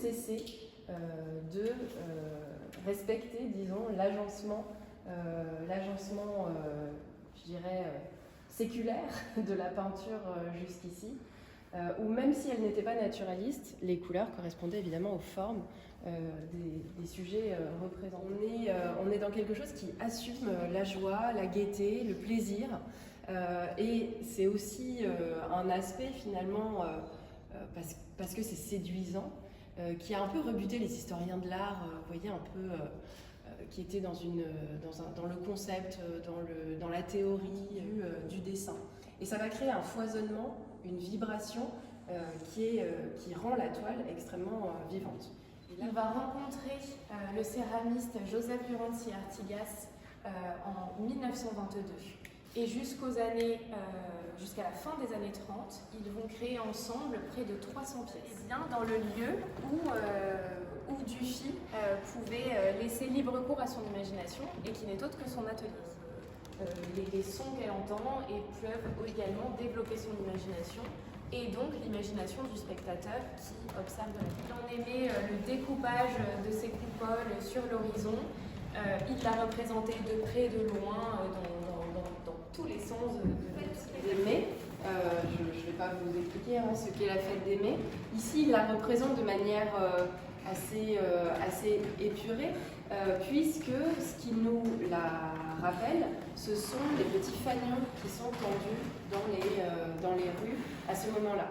cessé de respecter, disons, l'agencement, je dirais, séculaire de la peinture jusqu'ici, où même si elle n'était pas naturaliste, les couleurs correspondaient évidemment aux formes des sujets représentés. On est dans quelque chose qui assume la joie, la gaieté, le plaisir, et c'est aussi un aspect finalement, parce que c'est séduisant, qui a un peu rebuté les historiens de l'art, vous voyez, un peu qui étaient dans le concept, dans la théorie du dessin. Et ça va créer un foisonnement, une vibration qui rend la toile extrêmement vivante. On va rencontrer le céramiste Joseph Luranzi Artigas en 1922. Et jusqu'à la fin des années 30, ils vont créer ensemble près de 300 pièces. Et bien dans le lieu où Dufy pouvait laisser libre cours à son imagination et qui n'est autre que son atelier. Les sons qu'elle entend et peuvent également développer son imagination et donc l'imagination du spectateur qui observe de la ville. On aimait le découpage de ces coupoles sur l'horizon. Il l'a représenté de près et de loin dans tous les sens des mets. Je ne vais pas vous expliquer ce qu'est la fête des mets. Ici, il la représente de manière assez épurée, puisque ce qui nous la rappelle, ce sont les petits fanions qui sont tendus dans les rues à ce moment-là.